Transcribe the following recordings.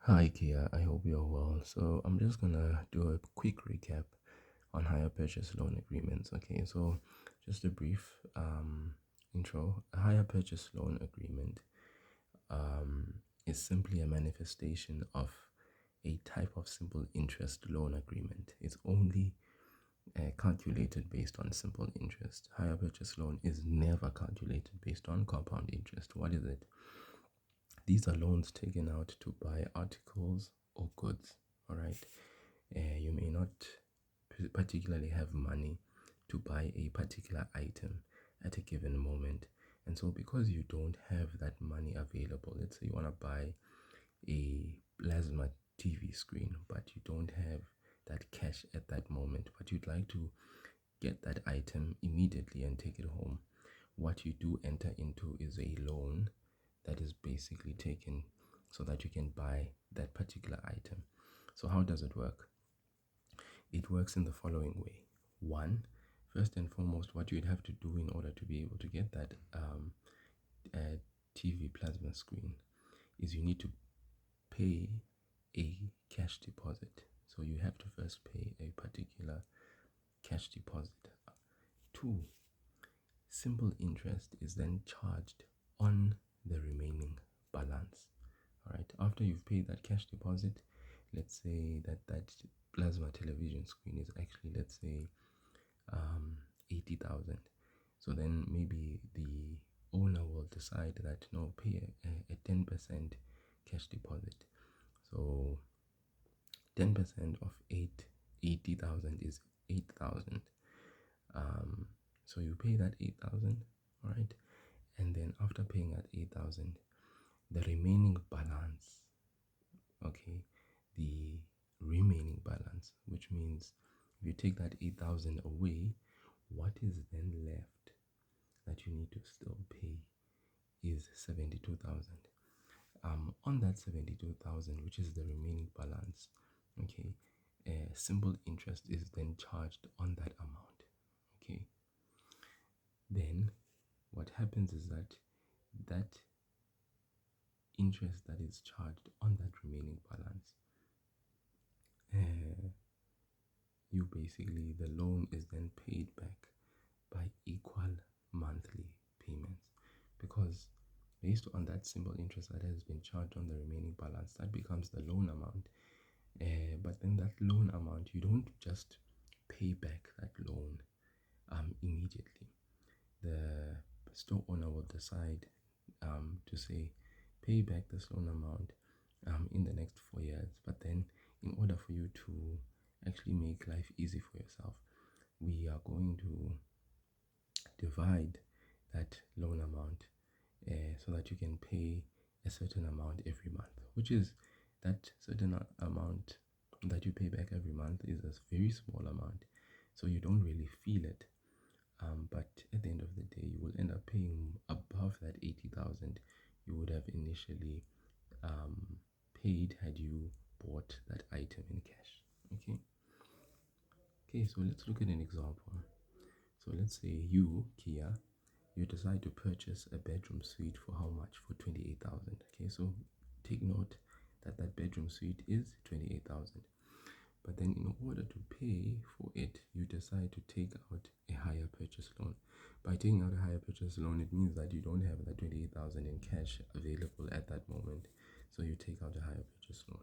Hi Kia, I hope you're well. So I'm just gonna do a quick recap on hire purchase loan agreements. Okay, so just a brief intro. A hire purchase loan agreement is simply a manifestation of a type of simple interest loan agreement. It's only calculated based on simple interest. Hire purchase loan is never calculated based on compound interest. What is it? These are loans taken out to buy articles or goods. All right. You may not particularly have money to buy a particular item at a given moment. And so, because you don't have that money available, let's say you want to buy a plasma TV screen, but you don't have that cash at that moment, but you'd like to get that item immediately and take it home, what you do enter into is a loan that is basically taken so that you can buy that particular item. So, how does it work? It works in the following way. One, first and foremost, what you'd have to do in order to be able to get that TV plasma screen is you need to pay a cash deposit. So, you have to first pay a particular cash deposit. Two, simple interest is then charged on the remaining balance. All right, after you've paid that cash deposit, let's say that plasma television screen is actually, let's say, 80,000. So then maybe the owner will decide that no, pay a 10% cash deposit. So 10% of 80,000 is 8,000. So you pay that 8,000, all right, and then after paying that 8,000, the remaining balance, okay, the remaining balance, which means if you take that 8,000 away, what is then left that you need to still pay is 72,000. On that 72,000, which is the remaining balance, okay, simple interest is then charged on that amount. Okay, then what happens is that interest that is charged on that remaining balance, you basically, the loan is then paid back by equal monthly payments, because based on that simple interest that has been charged on the remaining balance, that becomes the loan amount. But then that loan amount, you don't just pay back that loan immediately. The store owner will decide to say, pay back this loan amount in the next 4 years. But then, in order for you to actually make life easy for yourself, we are going to divide that loan amount so that you can pay a certain amount every month, which is that certain amount that you pay back every month is a very small amount, so you don't really feel it. But at the end of the day, you will end up paying above that 80,000 you would have initially paid had you bought that item in cash. Okay, so let's look at an example. So let's say you, Kia, you decide to purchase a bedroom suite for how much? For 28,000. Okay, so take note that that bedroom suite is 28,000. But then, in order to pay for it, you decide to take out a hire purchase loan. By taking out a hire purchase loan, it means that you don't have that 28,000 in cash available at that moment. So you take out a hire purchase loan.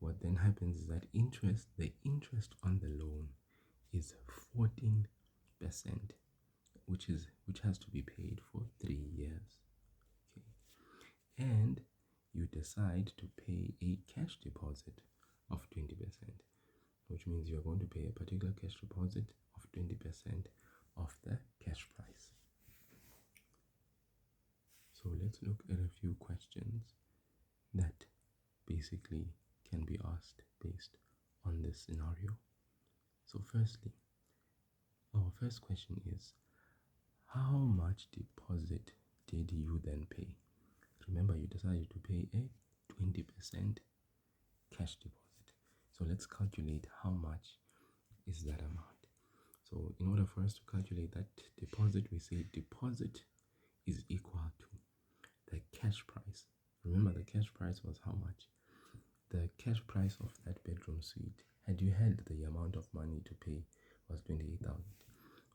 What then happens is that the interest on the loan is 14%, which has to be paid for 3 years. Okay, and you decide to pay a cash deposit of 20%, which means you're going to pay a particular cash deposit of 20% of the cash price. So let's look at a few questions that basically can be asked based on this scenario. So firstly, our first question is, how much deposit did you then pay? Remember, you decided to pay a 20% cash deposit. So let's calculate how much is that amount. So in order for us to calculate that deposit, we say deposit is equal to the cash price. Remember, the cash price was how much? the cash price of that bedroom suite, had you had the amount of money to pay, was 28,000.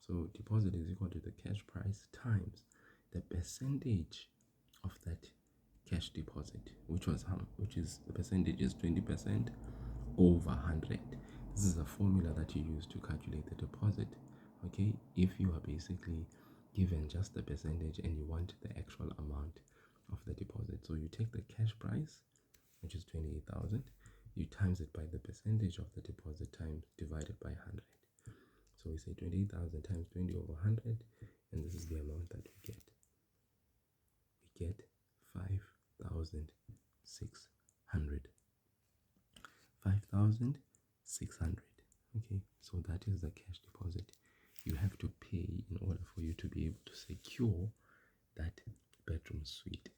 So deposit is equal to the cash price times the percentage of that cash deposit, which is the percentage is 20% over 100. This is a formula that you use to calculate the deposit. Okay, if you are basically given just the percentage and you want the actual amount of the deposit, so you take the cash price, which is 28,000, you times it by the percentage of the deposit times divided by 100. So we say 28,000 times 20 over 100, and this is the amount that we get. We get 5,600. 5,600. Okay, so that is the cash deposit you have to pay in order for you to be able to secure that bedroom suite.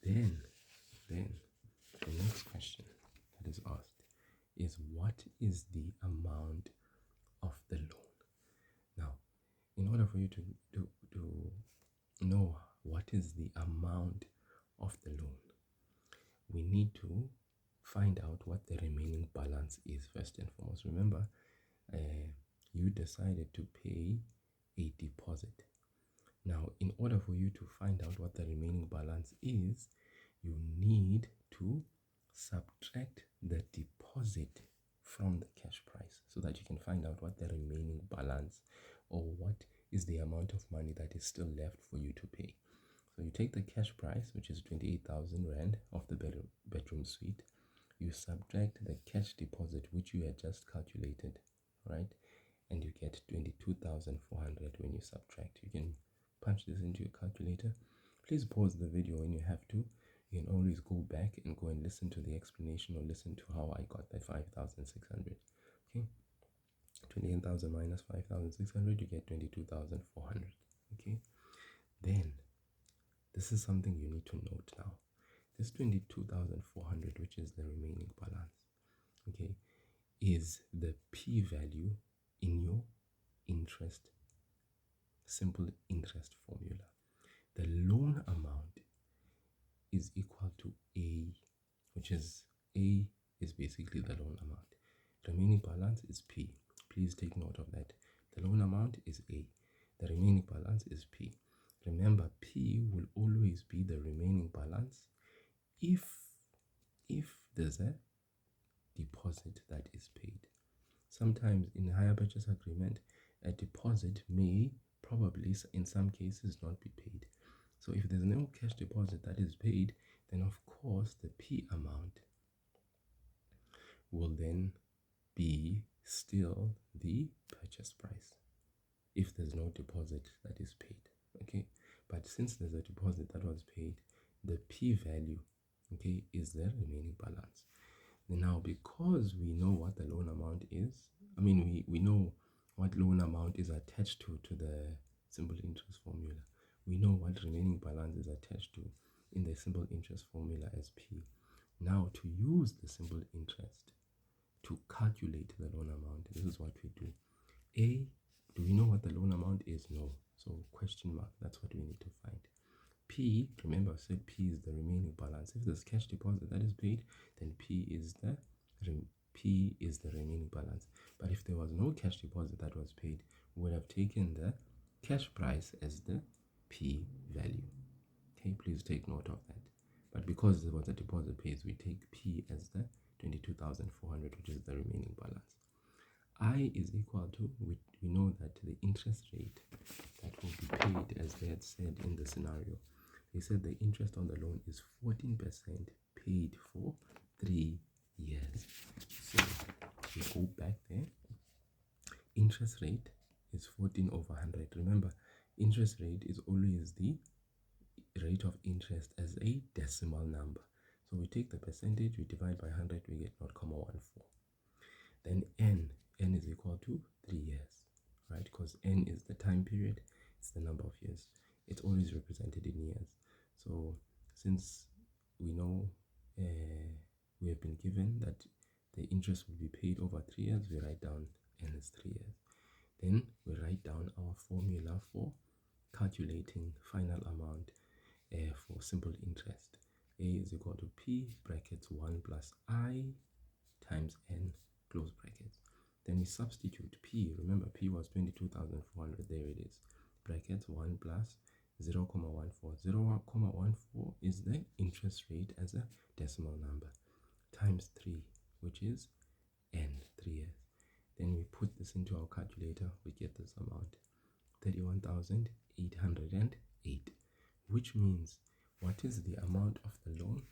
Then the next question that is asked is, what is the amount of the loan? Now, in order for you to know what is the amount of the loan, we need to find out what the remaining balance is first and foremost. Remember, you decided to pay a deposit. Now, in order for you to find out what the remaining balance is, you need to subtract the deposit from the cash price so that you can find out what the remaining balance, or what is the amount of money that is still left for you to pay. So you take the cash price, which is 28,000 Rand of the bedroom suite. You subtract the cash deposit, which you had just calculated, right? And you get 22,400 when you subtract. You can punch this into your calculator. Please pause the video when you have to. You can always go back and go and listen to the explanation, or listen to how I got that 5,600. Okay, 28,000 minus 5,600, you get 22,400. Okay, then this is something you need to note now. This 22,400, which is the remaining balance, okay, is the p-value in your simple interest formula. The loan amount is equal to A, which is A is basically the loan amount. Remaining balance is P. Please take note of that. The loan amount is A. The remaining balance is P. Remember, P will always be the remaining balance if there's a deposit that is paid. Sometimes in a hire purchase agreement, a deposit may probably in some cases not be paid. So if there's no cash deposit that is paid, then of course the P amount will then be still the purchase price if there's no deposit that is paid. Okay, but since there's a deposit that was paid, the P value, okay, is the remaining balance. Now, because we know what the loan amount is, we know what loan amount is attached to the simple interest formula. We know what remaining balance is attached to in the simple interest formula as P. Now, to use the simple interest to calculate the loan amount, this is what we do. A, do we know what the loan amount is? No. So question mark, that's what we need to find. P, remember I said P is the remaining balance. If there's cash deposit that is paid, then P is the remaining balance. But if there was no cash deposit that was paid, we would have taken the cash price as the P value. Okay, please take note of that. But because there was a deposit paid, we take P as the 22,400, which is the remaining balance. I is equal to, we know that the interest rate that will be paid, as they had said in the scenario, they said the interest on the loan is 14% paid for 3 years. So we go back there. Interest rate is 14 over 100. Remember, interest rate is always the rate of interest as a decimal number. So we take the percentage, we divide by 100, we get 0.14. Then n is equal to 3 years, right? Because n is the time period, it's the number of years. It's always represented in years. So since we know we have been given that the interest will be paid over 3 years, we write down n is 3 years. Then we write down our formula for calculating final amount for simple interest. A is equal to P brackets 1 plus I times N close brackets. Then we substitute P. Remember, P was 22,400. There it is. Brackets 1 plus 0, 0.14. 0, 0.14 is the interest rate as a decimal number times 3, which is N, 3 years. Then we put this into our calculator. We get this amount, 31,808, which means what is the amount of the loan?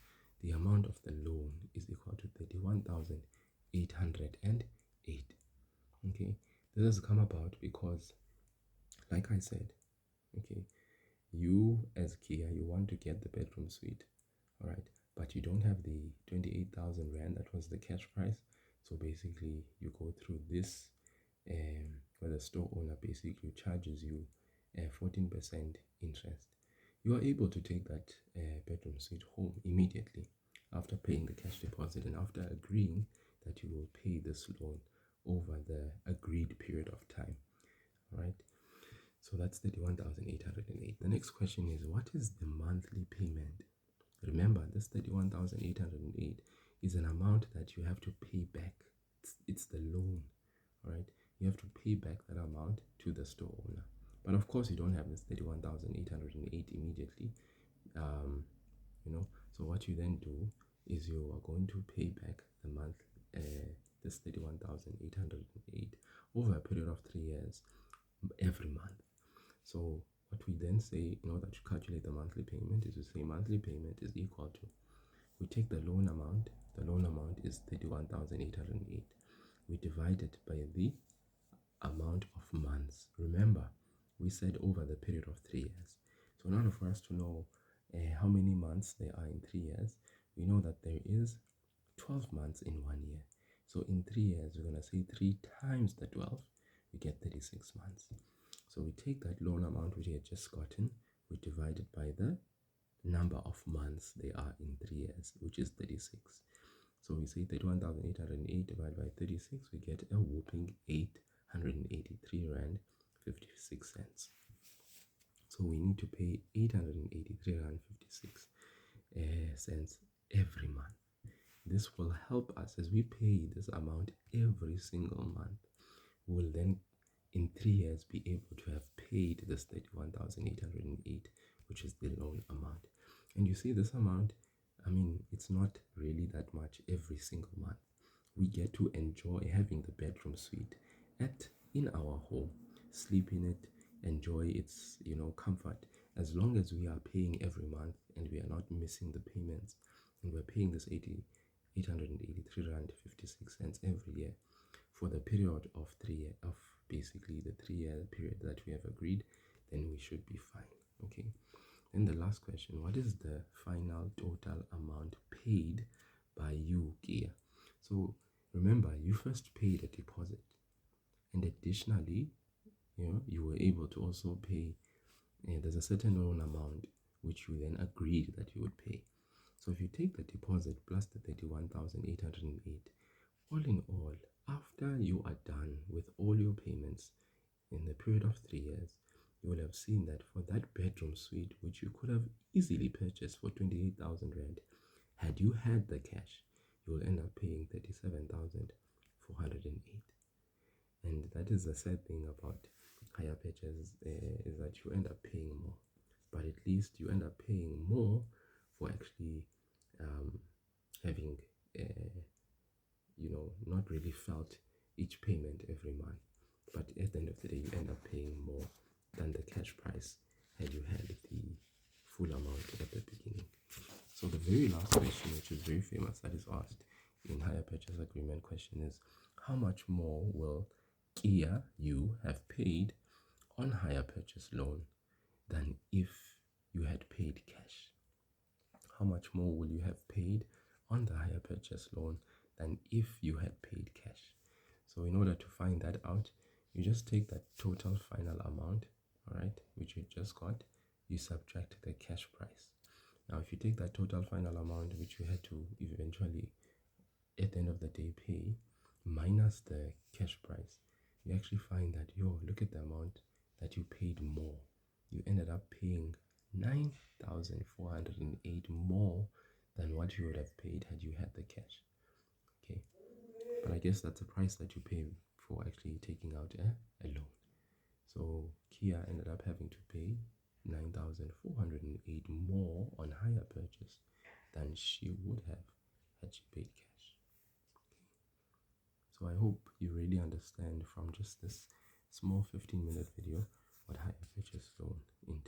The amount of the loan is equal to 31,808. Okay, this has come about because, like I said, okay, you as Kia, you want to get the bedroom suite, all right, but you don't have the 28,000 rand that was the cash price. So basically, you go through this, where the store owner basically charges you 14% interest. You are able to take that bedroom suite home immediately after paying the cash deposit and after agreeing that you will pay this loan over the agreed period of time. All right, so that's 31,808. The next question is, what is the monthly payment? Remember, this 31,808 is an amount that you have to pay back. It's the loan, all right? You have to pay back that amount to the store owner. But of course, you don't have this 31,808 immediately. So what you then do is you are going to pay back the month, this 31,808 over a period of 3 years, every month. So what we then say in order to calculate the monthly payment is we say monthly payment is equal to, we take the loan amount is 31,808. We divide it by the amount of months. Remember, we said over the period of 3 years. So in order for us to know how many months there are in 3 years, we know that there is 12 months in 1 year. So in 3 years, we're going to say 3 times the 12, we get 36 months. So we take that loan amount which we had just gotten, we divide it by the number of months they are in 3 years, which is 36. So we say 31,808 divided by 36, we get a whopping 883 rand 56 cents. So we need to pay 883 rand 56 cents every month. This will help us as we pay this amount every single month. We will then in 3 years be able to have paid this 31,808, which is the loan amount. And you see this amount, I mean, it's not really that much every single month. We get to enjoy having the bedroom suite in our home, sleep in it, enjoy its comfort, as long as we are paying every month and we are not missing the payments, and we're paying this 883 rand 56 cents every year for the period of 3 years, of basically the 3-year period that we have agreed, then we should be fine. Okay, then the last question, what is the final total amount paid by you, Kia? So remember, you first paid a deposit, and additionally, you were able to also pay, there's a certain loan amount which you then agreed that you would pay. So if you take the deposit plus the 31,808, all in all, after you are done with all your payments in the period of 3 years, you will have seen that for that bedroom suite, which you could have easily purchased for 28,000 rand, had you had the cash, you will end up paying 37,408. And that is the sad thing about higher purchases, is that you end up paying more. But at least you end up paying more for actually having not really felt each payment every month, but at the end of the day you end up paying more than the cash price had you had the full amount at the beginning. So the very last question, which is very famous, that is asked in hire purchase agreement question, is how much more will Kia you have paid on hire purchase loan than if you had paid cash? How much more will you have paid on the hire purchase loan than if you had paid cash? So in order to find that out, you just take that total final amount, all right, which you just got, you subtract the cash price. Now if you take that total final amount which you had to eventually at the end of the day pay minus the cash price, you actually find that, look at the amount that you paid more. You ended up paying 9,408 more than what you would have paid had you had the cash. Okay, but I guess that's the price that you pay for actually taking out a loan. So Kia ended up having to pay 9,408 more on hire purchase than she would have had she paid cash. So I hope you really understand from just this small 15-minute video what hire purchase loan entails.